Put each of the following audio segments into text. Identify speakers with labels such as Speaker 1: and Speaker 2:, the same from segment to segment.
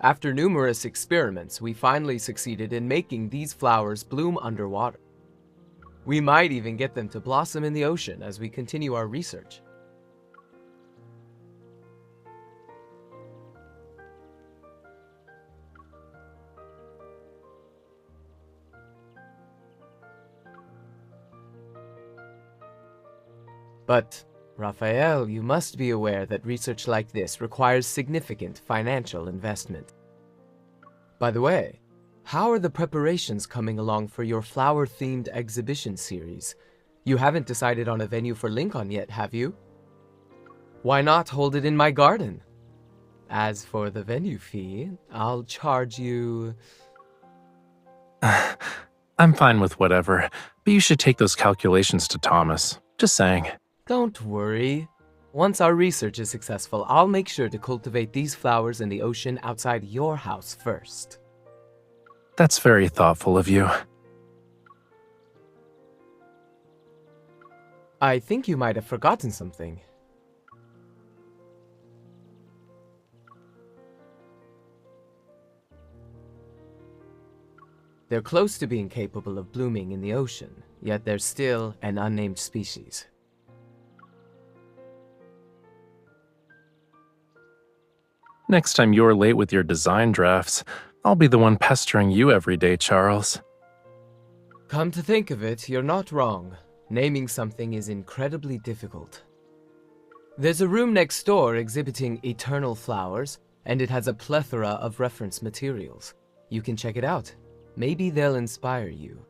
Speaker 1: After numerous experiments, we finally succeeded in making these flowers bloom underwater. We might even get them to blossom in the ocean as we continue our research. But, Raphael, you must be aware that research like this requires significant financial investment. By the way, how are the preparations coming along for your flower-themed exhibition series? You haven't decided on a venue for Lincoln yet, have you? Why not hold it in my garden? As for the venue fee, I'll charge you...
Speaker 2: I'm fine with whatever, but you should take those calculations to Thomas. Just saying.
Speaker 1: Don't worry. Once our research is successful, I'll make sure to cultivate these flowers in the ocean outside your house first.
Speaker 2: That's very thoughtful of you.
Speaker 1: I think you might have forgotten something. They're close to being capable of blooming in the ocean, yet they're still an unnamed species.
Speaker 2: Next time you're late with your design drafts, I'll be the one pestering you every day, Charles.
Speaker 1: Come to think of it, you're not wrong. Naming something is incredibly difficult. There's a room next door exhibiting eternal flowers, and it has a plethora of reference materials. You can check it out. Maybe they'll inspire you.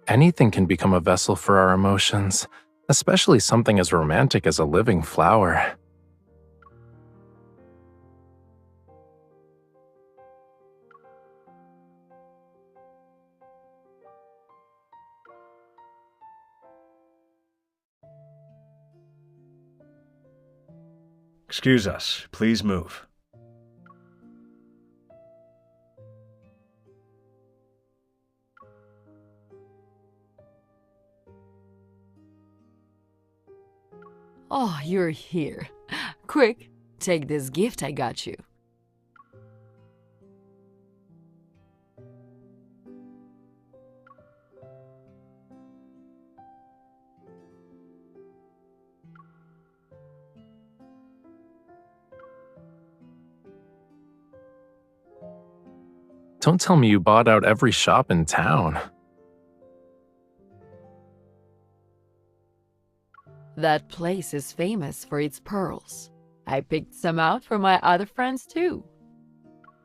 Speaker 2: Anything can become a vessel for our emotions, especially something as romantic as a living flower.
Speaker 3: Excuse us. Please move.
Speaker 4: Oh, you're here. Quick, take this gift I got you.
Speaker 2: Don't tell me you bought out every shop in town.
Speaker 4: That place is famous for its pearls. I picked some out for my other friends too.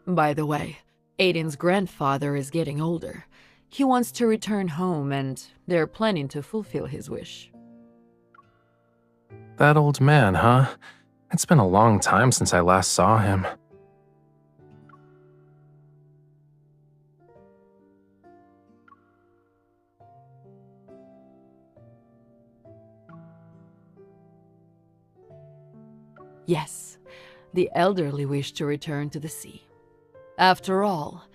Speaker 4: By the way, Aiden's grandfather is getting older. He wants to return home and they're planning to fulfill his wish.
Speaker 2: That old man, huh? It's been a long time since I last saw him.
Speaker 4: Yes, the elderly wish to return to the sea. After all,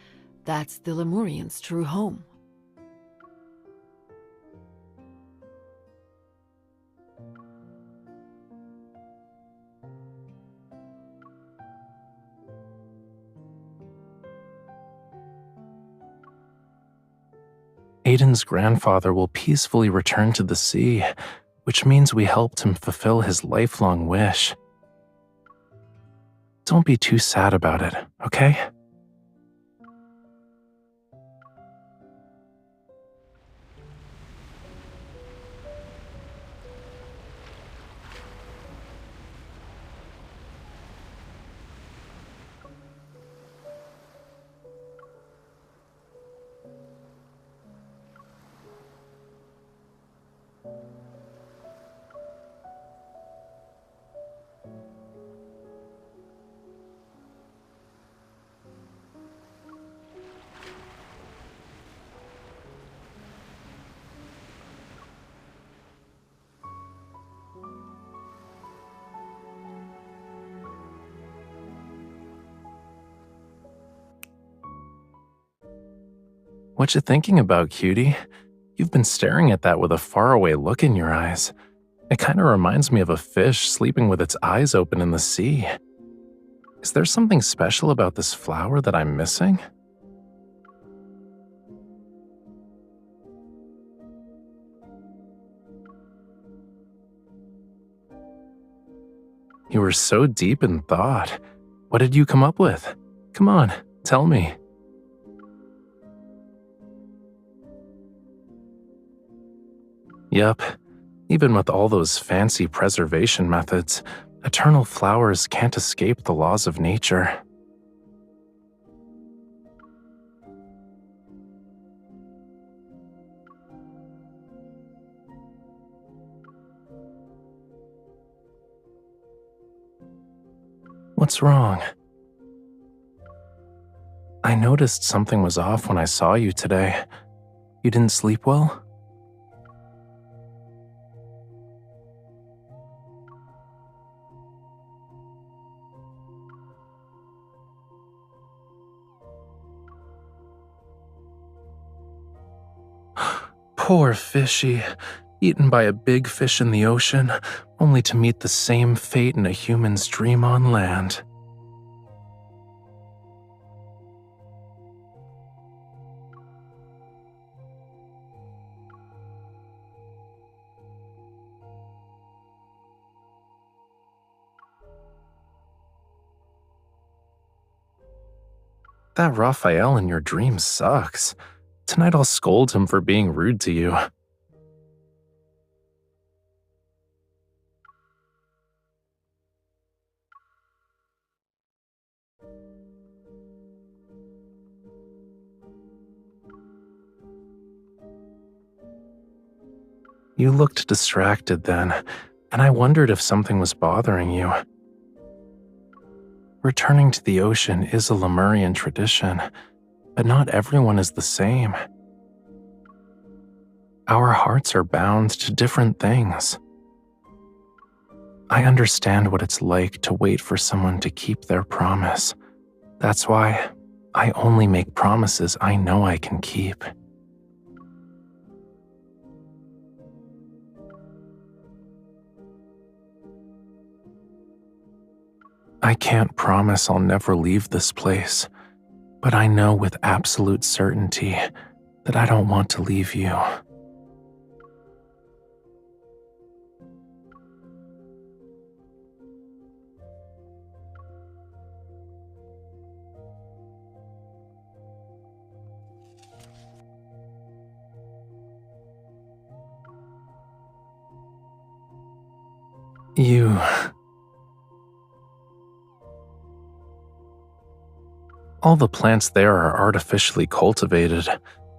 Speaker 4: that's the Lemurians' true home.
Speaker 2: Aiden's grandfather will peacefully return to the sea, which means we helped him fulfill his lifelong wish. Don't be too sad about it, okay? What you thinking about, cutie? You've been staring at that with a faraway look in your eyes. It kind of reminds me of a fish sleeping with its eyes open in the sea. Is there something special about this flower that I'm missing? You were so deep in thought. What did you come up with? Come on, tell me. Yup, even with all those fancy preservation methods, eternal flowers can't escape the laws of nature. What's wrong? I noticed something was off when I saw you today. You didn't sleep well? Poor fishy, eaten by a big fish in the ocean, only to meet the same fate in a human's dream on land. That Raphael in your dream sucks. Tonight I'll scold him for being rude to you. You looked distracted then, and I wondered if something was bothering you. Returning to the ocean is a Lemurian tradition, but not everyone is the same. Our hearts are bound to different things. I understand what it's like to wait for someone to keep their promise. That's why I only make promises I know I can keep. I can't promise I'll never leave this place, but I know with absolute certainty that I don't want to leave you. All the plants there are artificially cultivated.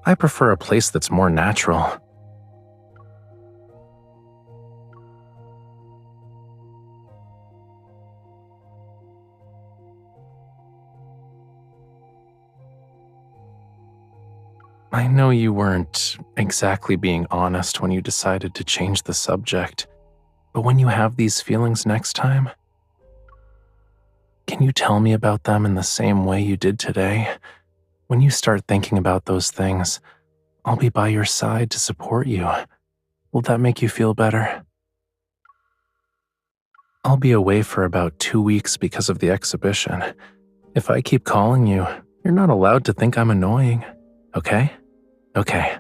Speaker 2: I prefer a place that's more natural. I know you weren't exactly being honest when you decided to change the subject, but when you have these feelings next time, can you tell me about them in the same way you did today? When you start thinking about those things, I'll be by your side to support you. Will that make you feel better? I'll be away for about 2 weeks because of the exhibition. If I keep calling you, you're not allowed to think I'm annoying, okay? Okay.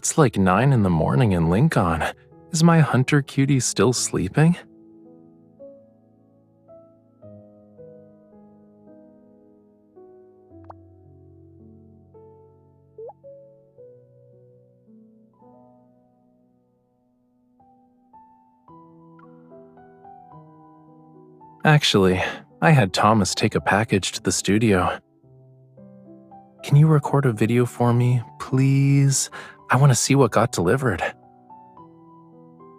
Speaker 2: It's like 9 in the morning in Lincoln. Is my hunter cutie still sleeping? Actually, I had Thomas take a package to the studio. Can you record a video for me, please? I want to see what got delivered.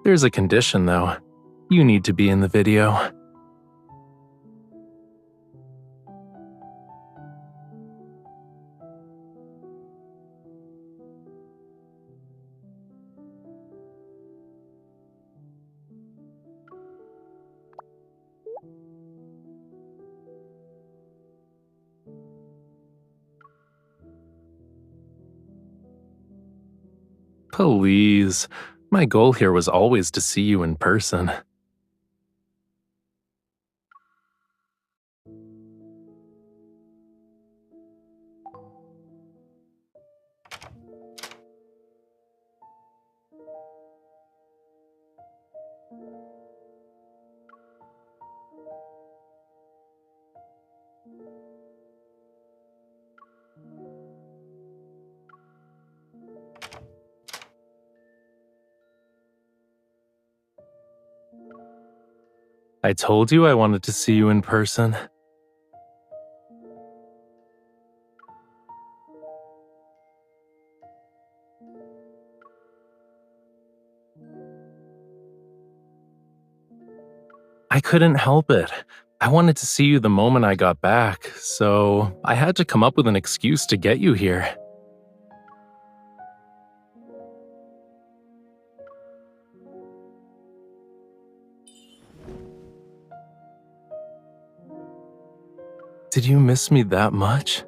Speaker 2: There's a condition, though. You need to be in the video. Please. My goal here was always to see you in person. I told you I wanted to see you in person. I couldn't help it. I wanted to see you the moment I got back, so I had to come up with an excuse to get you here. Did you miss me that much?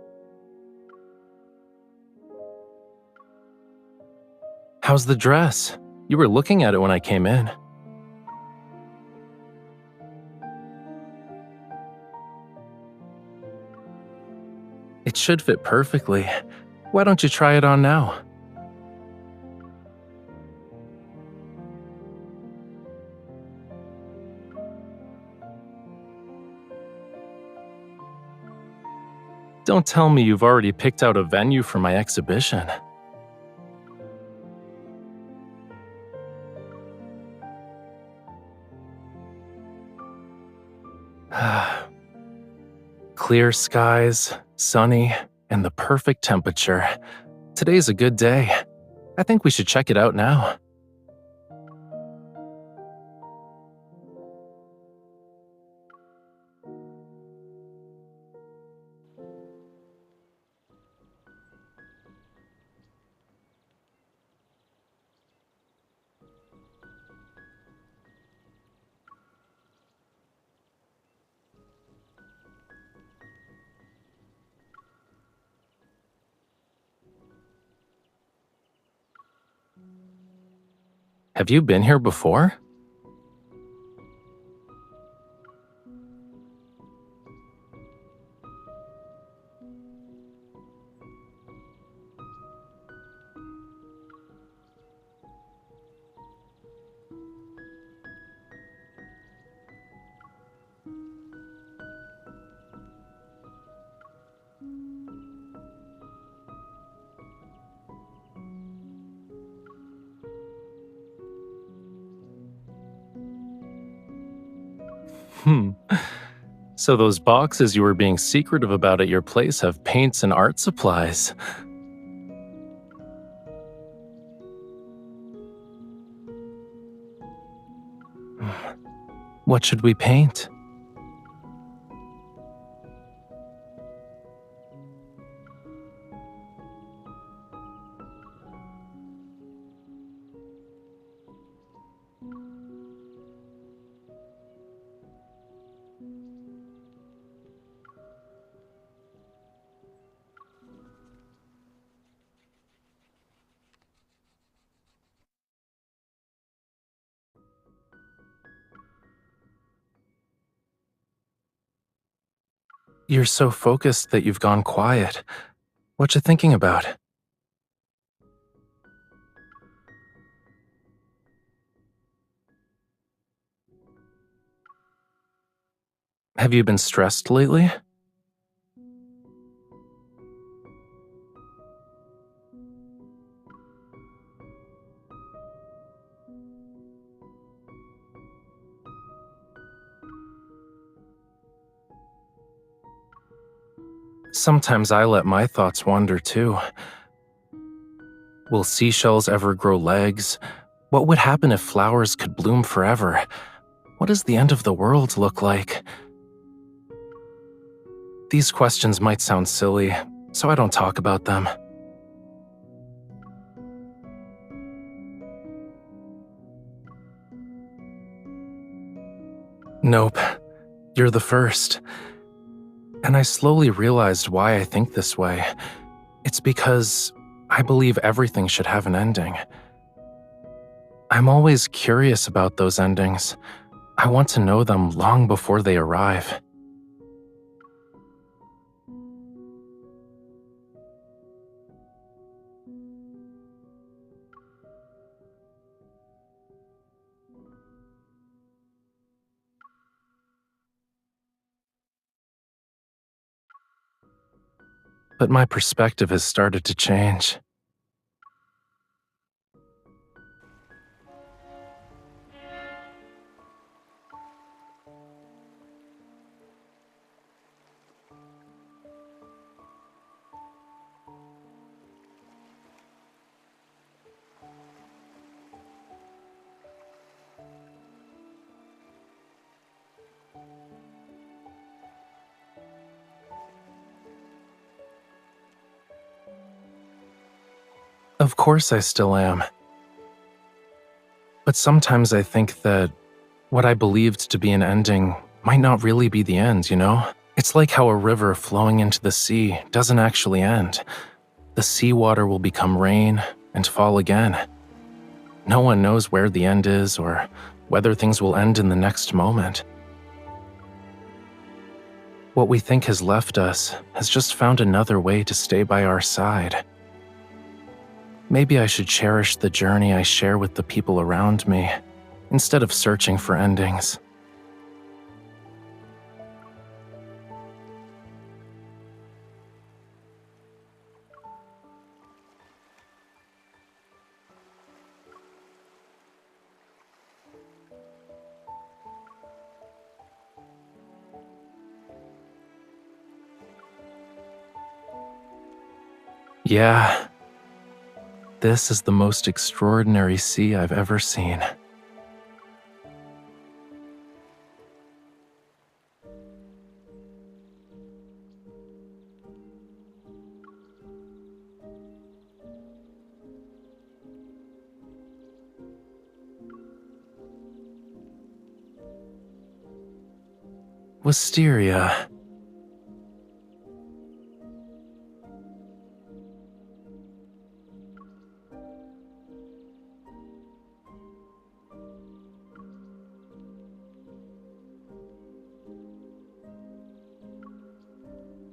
Speaker 2: How's the dress? You were looking at it when I came in. It should fit perfectly. Why don't you try it on now? Don't tell me you've already picked out a venue for my exhibition. Clear skies, sunny, and the perfect temperature. Today's a good day. I think we should check it out now. Have you been here before? So those boxes you were being secretive about at your place have paints and art supplies. What should we paint? You're so focused that you've gone quiet. What you thinking about? Have you been stressed lately? Sometimes I let my thoughts wander too. Will seashells ever grow legs? What would happen if flowers could bloom forever? What does the end of the world look like? These questions might sound silly, so I don't talk about them. Nope, you're the first. And I slowly realized why I think this way. It's because I believe everything should have an ending. I'm always curious about those endings. I want to know them long before they arrive. But my perspective has started to change. Of course I still am. But sometimes I think that what I believed to be an ending might not really be the end, you know? It's like how a river flowing into the sea doesn't actually end. The seawater will become rain and fall again. No one knows where the end is or whether things will end in the next moment. What we think has left us has just found another way to stay by our side. Maybe I should cherish the journey I share with the people around me, instead of searching for endings. Yeah, this is the most extraordinary sea I've ever seen. Wisteria.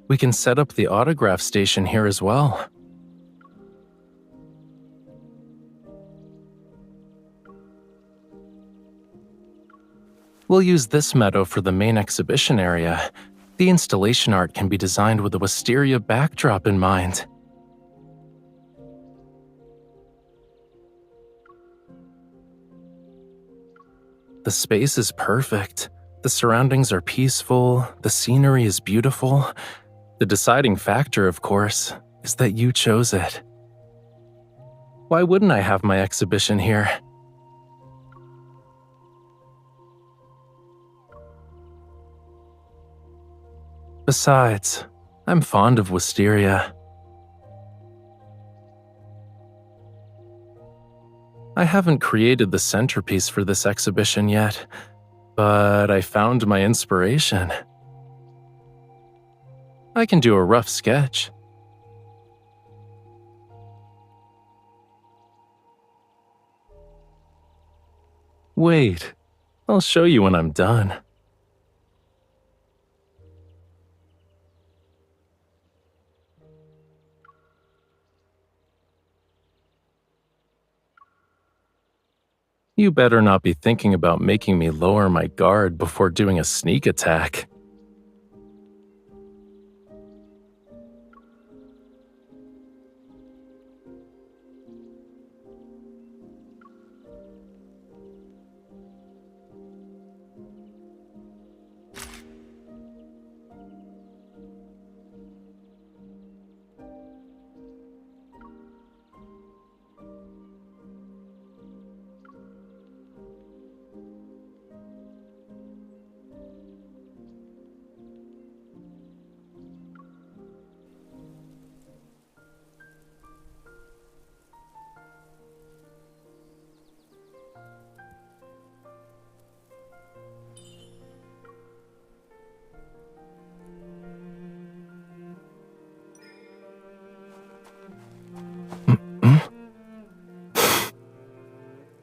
Speaker 2: We can set up the autograph station here as well. We'll use this meadow for the main exhibition area. The installation art can be designed with a Wisteria backdrop in mind. The space is perfect. The surroundings are peaceful. The scenery is beautiful. The deciding factor, of course, is that you chose it. Why wouldn't I have my exhibition here? Besides, I'm fond of Wisteria. I haven't created the centerpiece for this exhibition yet, but I found my inspiration. I can do a rough sketch. Wait, I'll show you when I'm done. You better not be thinking about making me lower my guard before doing a sneak attack.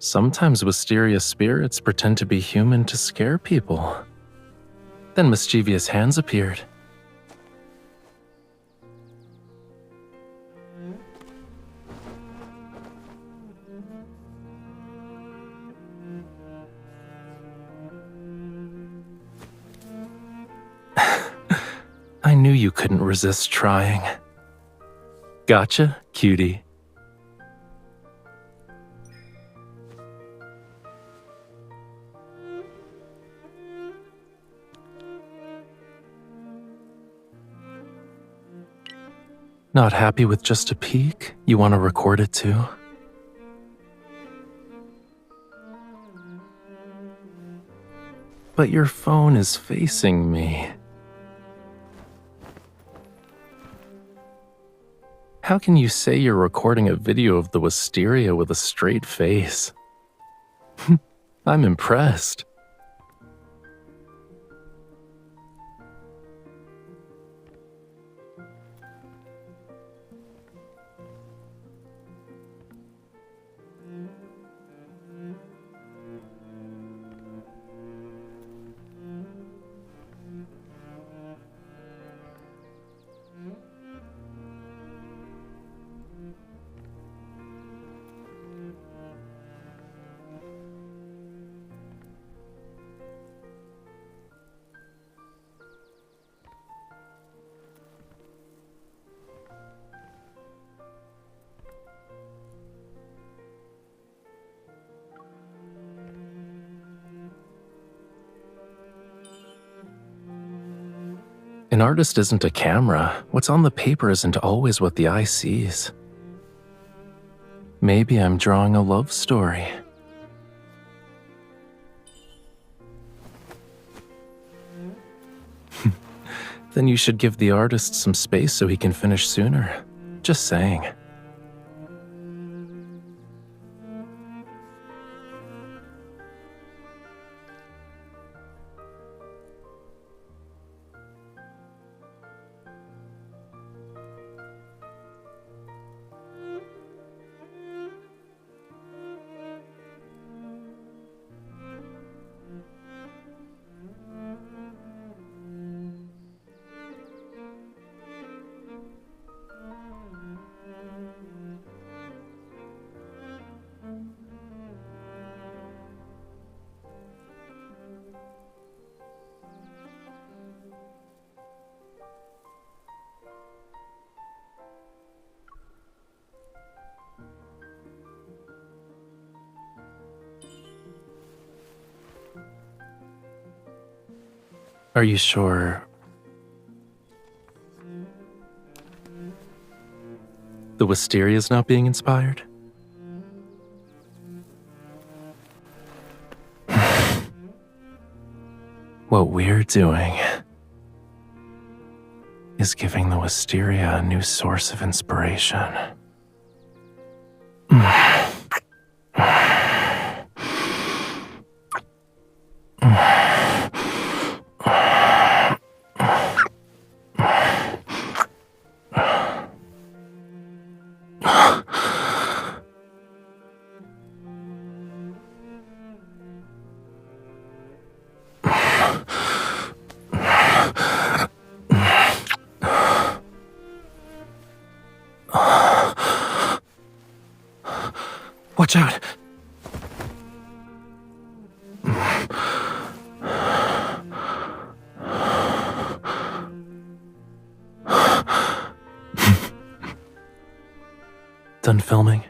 Speaker 2: Sometimes Wisteria spirits pretend to be human to scare people. Then mischievous hands appeared. I knew you couldn't resist trying. Gotcha, cutie. Not happy with just a peek? You want to record it too? But your phone is facing me. How can you say you're recording a video of the Wisteria with a straight face? I'm impressed. An artist isn't a camera. What's on the paper isn't always what the eye sees. Maybe I'm drawing a love story. Then you should give the artist some space so he can finish sooner. Just saying. Are you sure the Wisteria is not being inspired? What we're doing is giving the Wisteria a new source of inspiration. Watch out! Done filming?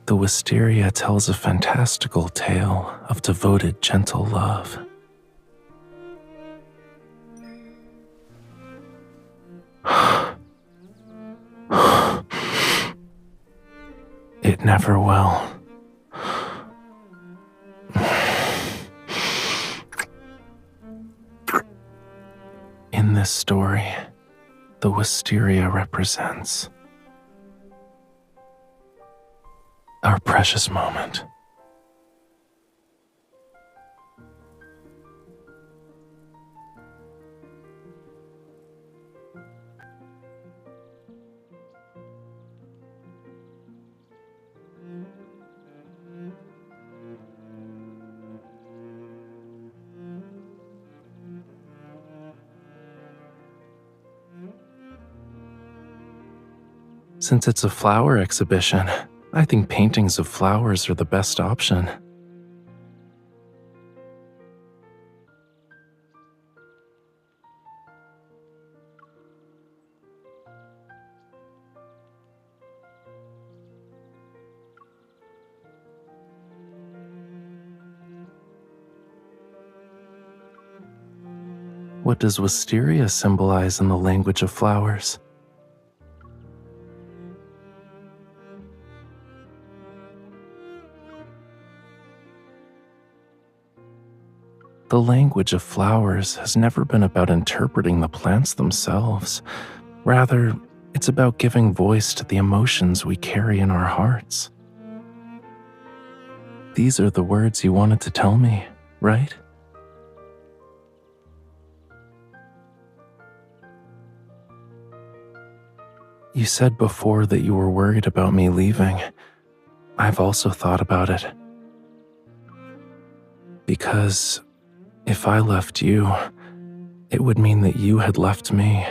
Speaker 2: The Wisteria tells a fantastical tale of devoted, gentle love. It never will. In this story, the Wisteria represents our precious moment. Since it's a flower exhibition, I think paintings of flowers are the best option. What does wisteria symbolize in the language of flowers? The language of flowers has never been about interpreting the plants themselves. Rather, it's about giving voice to the emotions we carry in our hearts. These are the words you wanted to tell me, right? You said before that you were worried about me leaving. I've also thought about it. Because if I left you, it would mean that you had left me.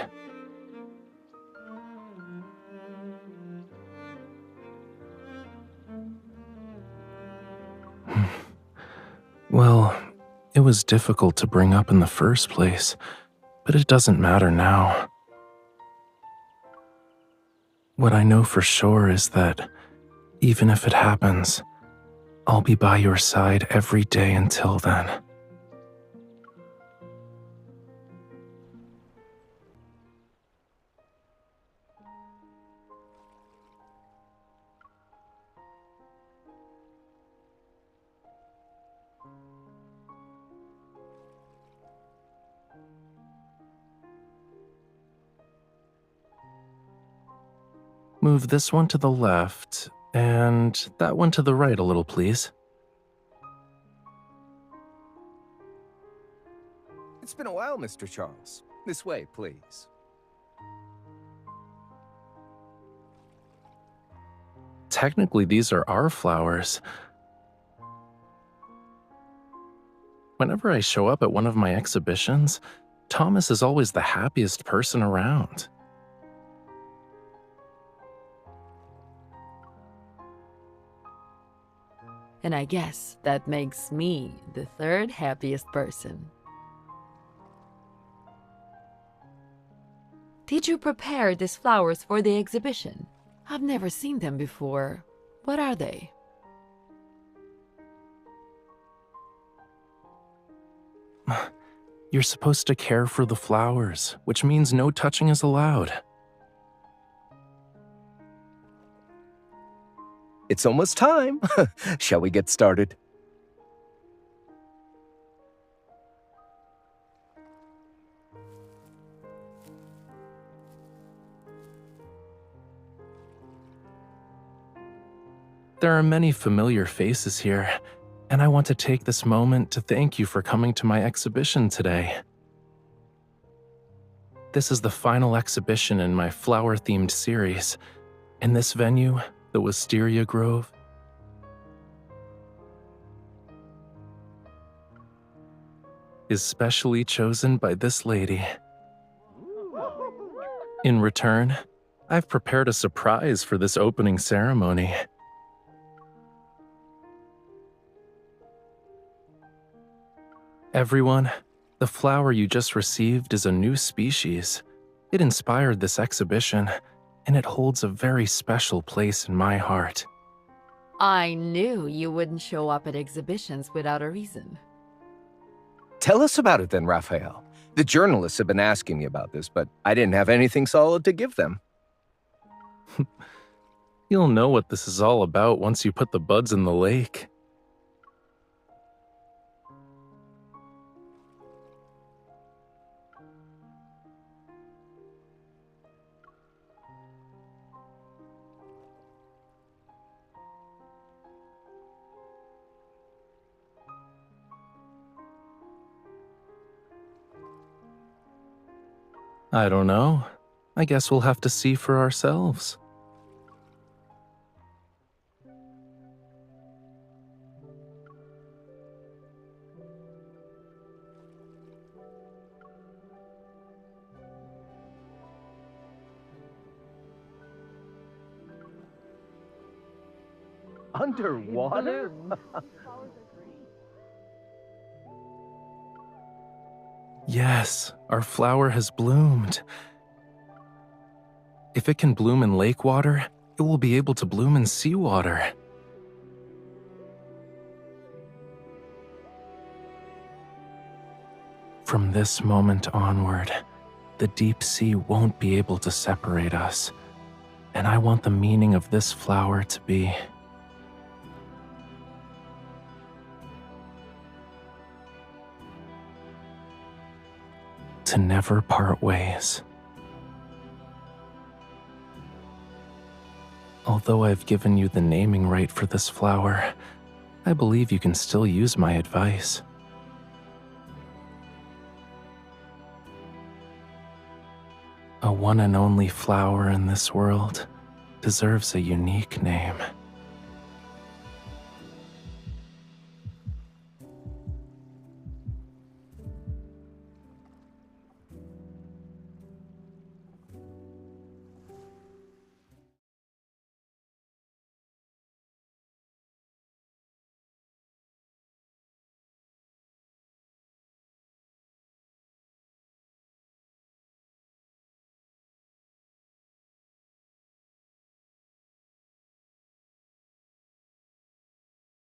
Speaker 2: Well, it was difficult to bring up in the first place, but it doesn't matter now. What I know for sure is that, even if it happens, I'll be by your side every day until then. Move this one to the left, and that one to the right a little, please.
Speaker 3: It's been a while, Mr. Charles. This way, please.
Speaker 2: Technically, these are our flowers. Whenever I show up at one of my exhibitions, Thomas is always the happiest person around.
Speaker 4: And I guess that makes me the third happiest person. Did you prepare these flowers for the exhibition? I've never seen them before. What are they?
Speaker 2: You're supposed to care for the flowers, which means no touching is allowed.
Speaker 3: It's almost time. Shall we get started?
Speaker 2: There are many familiar faces here, and I want to take this moment to thank you for coming to my exhibition today. This is the final exhibition in my flower-themed series, and this venue, the Wisteria Grove, is specially chosen by this lady. In return, I've prepared a surprise for this opening ceremony. Everyone, the flower you just received is a new species. It inspired this exhibition, and it holds a very special place in my heart.
Speaker 4: I knew you wouldn't show up at exhibitions without a reason.
Speaker 3: Tell us about it then, Raphael. The journalists have been asking me about this, but I didn't have anything solid to give them.
Speaker 2: You'll know what this is all about once you put the buds in the lake. I don't know. I guess we'll have to see for ourselves.
Speaker 3: Underwater?
Speaker 2: Yes, our flower has bloomed. If it can bloom in lake water, it will be able to bloom in seawater. From this moment onward, the deep sea won't be able to separate us, and I want the meaning of this flower to be to never part ways. Although I've given you the naming right for this flower, I believe you can still use my advice. A one and only flower in this world deserves a unique name.